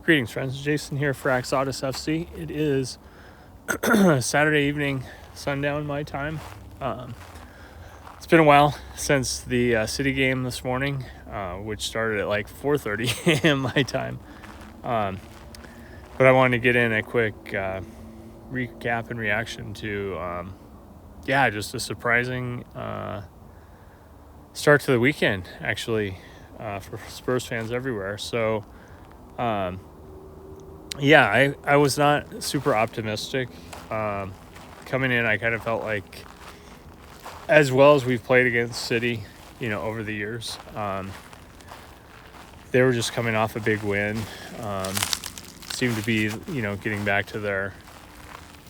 Greetings, friends. Jason here for AxodysFC. It is Saturday evening, sundown my time. It's been a while since the City game this morning, which started at like 4:30 a.m. my time. But I wanted to get in a quick recap and reaction to, just a surprising start to the weekend, actually, for Spurs fans everywhere. So, I was not super optimistic. Coming in, I kind of felt like, as well as we've played against City, over the years, they were just coming off a big win. Seemed to be, getting back to their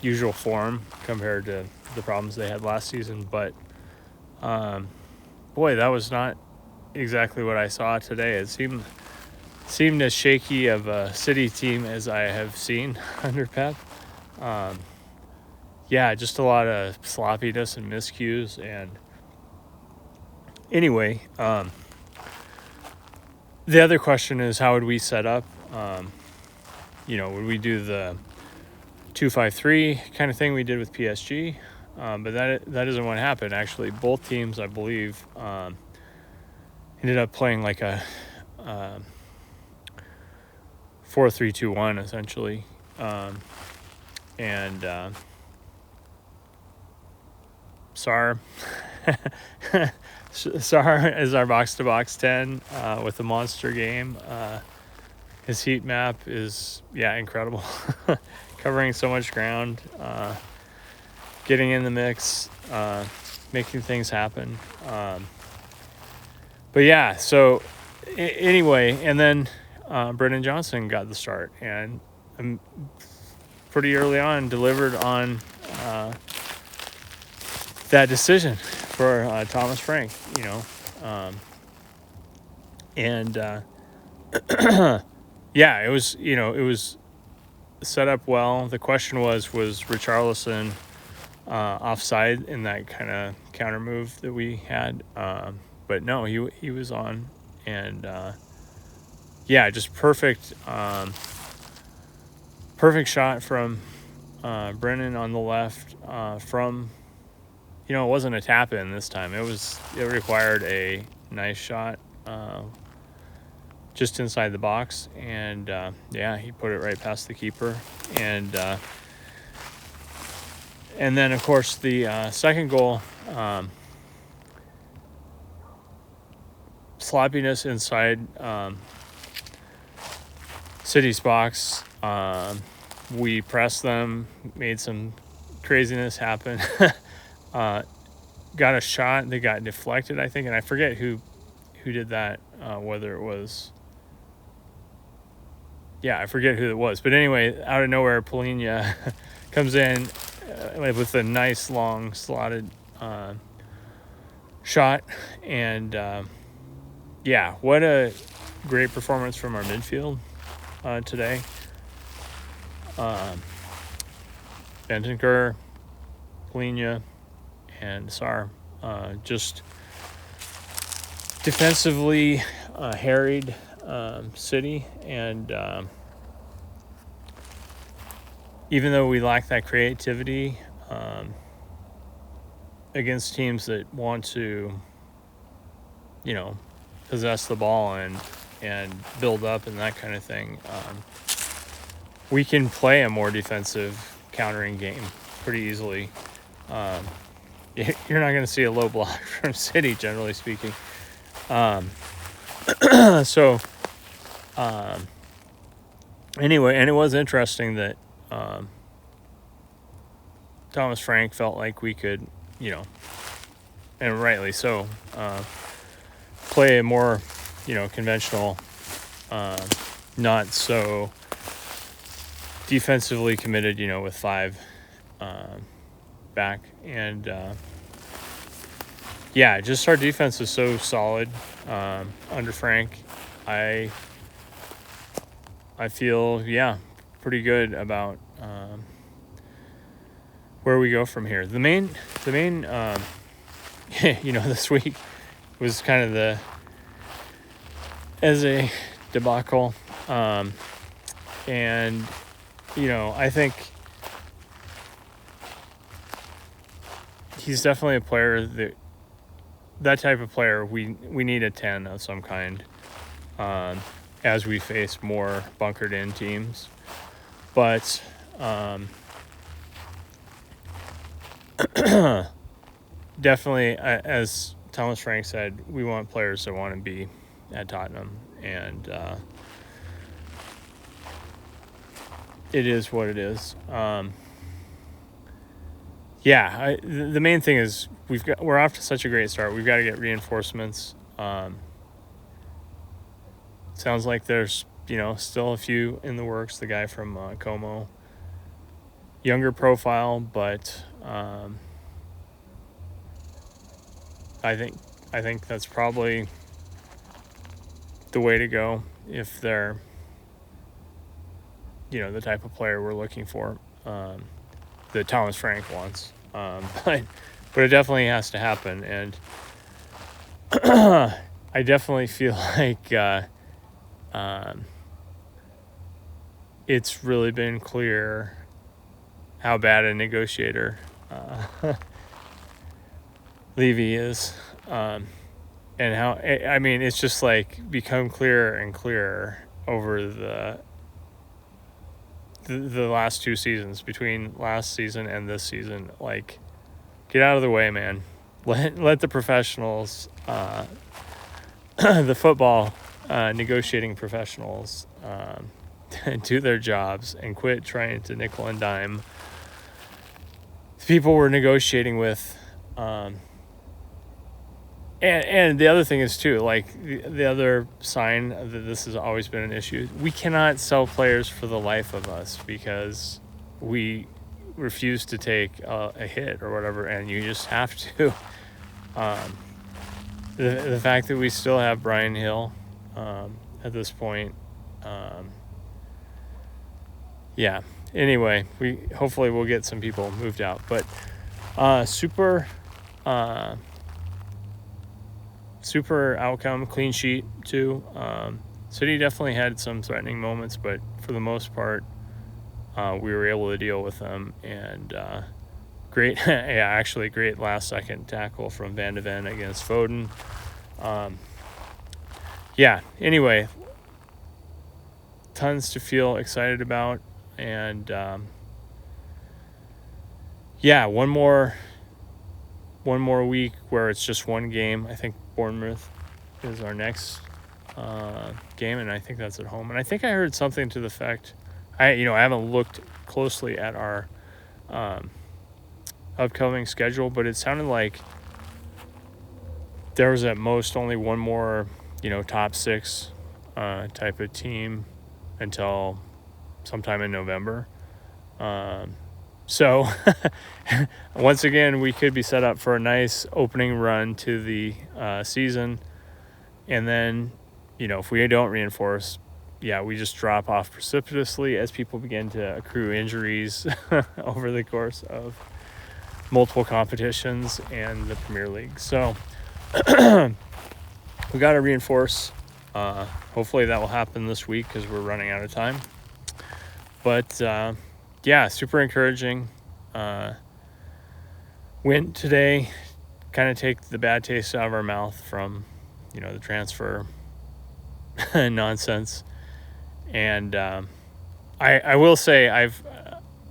usual form compared to the problems they had last season. But, boy, that was not exactly what I saw today. It seemed as shaky of a City team as I have seen under Pep. Just a lot of sloppiness and miscues. And anyway, the other question is, how would we set up? Would we do the 2-5-3 kind of thing we did with PSG? But that isn't what happened. Actually, both teams, I believe, ended up playing like a 4-3-2-1 essentially, Sar is our box-to-box 10 with a monster game. His heat map is incredible, covering so much ground, getting in the mix, making things happen. Anyway, and then Brennan Johnson got the start, and pretty early on delivered on that decision for Thomas Frank, it was set up well. The question was Richarlison offside in that kind of counter move that we had? But no, he was on, and just perfect shot from Brennan on the left from. It wasn't a tap in this time. It required a nice shot just inside the box, and he put it right past the keeper. And then of course the second goal, sloppiness inside City's box. We pressed them, made some craziness happen. Got a shot that got deflected, I think, and I forget who did that, whether it was... I forget who it was. But anyway, out of nowhere, Polina comes in with a nice, long, slotted shot. And, what a great performance from our midfield today. Bentancur, Polina, and Sar just defensively harried City, and even though we lack that creativity against teams that want to possess the ball and build up and that kind of thing, we can play a more defensive countering game pretty easily. You're not going to see a low block from City, generally speaking. Anyway, and it was interesting that Thomas Frank felt like we could, and rightly so, play a more, conventional, not so defensively committed, with five back. And just our defense is so solid under Frank. I feel pretty good about where we go from here. The main this week was kind of as a debacle. And, I think he's definitely a player that type of player, we need a 10 of some kind as we face more bunkered in teams. But definitely, as Thomas Frank said, we want players that want to be at Tottenham, and it is what it is. The main thing is we're off to such a great start. We've got to get reinforcements. Sounds like there's still a few in the works. The guy from Como, younger profile, but I think that's probably the way to go if they're the type of player we're looking for. That Thomas Frank wants, but it definitely has to happen, and I definitely feel like it's really been clear how bad a negotiator Levy is, and how it's just like become clearer and clearer over the last two seasons, between last season and this season. Like, get out of the way, man. Let the professionals, the football negotiating professionals, do their jobs and quit trying to nickel and dime the people we're negotiating with. And the other thing is too, like the other sign that this has always been an issue, we cannot sell players for the life of us because we refuse to take a hit or whatever, and you just have to. The fact that we still have Brian Hill at this point, anyway, hopefully we'll get some people moved out, but super outcome, clean sheet too. City definitely had some threatening moments, but for the most part, we were able to deal with them. And great, great last second tackle from Van de Ven against Foden. Anyway, tons to feel excited about, and one more week where it's just one game. I think Bournemouth is our next game, and I think that's at home. And I think I heard something to the effect, I haven't looked closely at our upcoming schedule, but it sounded like there was at most only one more top six type of team until sometime in November. So once again, we could be set up for a nice opening run to the season. And then, if we don't reinforce, we just drop off precipitously as people begin to accrue injuries over the course of multiple competitions and the Premier League. So we got to reinforce. Hopefully that will happen this week because we're running out of time. But super encouraging. Win today, kind of take the bad taste out of our mouth from, the transfer nonsense. And I will say I've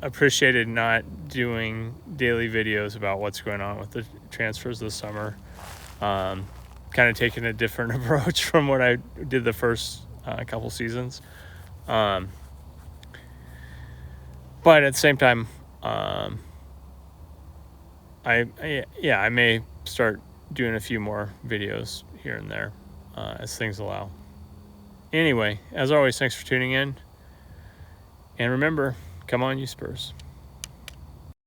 appreciated not doing daily videos about what's going on with the transfers this summer. Kind of taking a different approach from what I did the first couple seasons. But at the same time, I may start doing a few more videos here and there as things allow. Anyway, as always, thanks for tuning in. And remember, come on, you Spurs.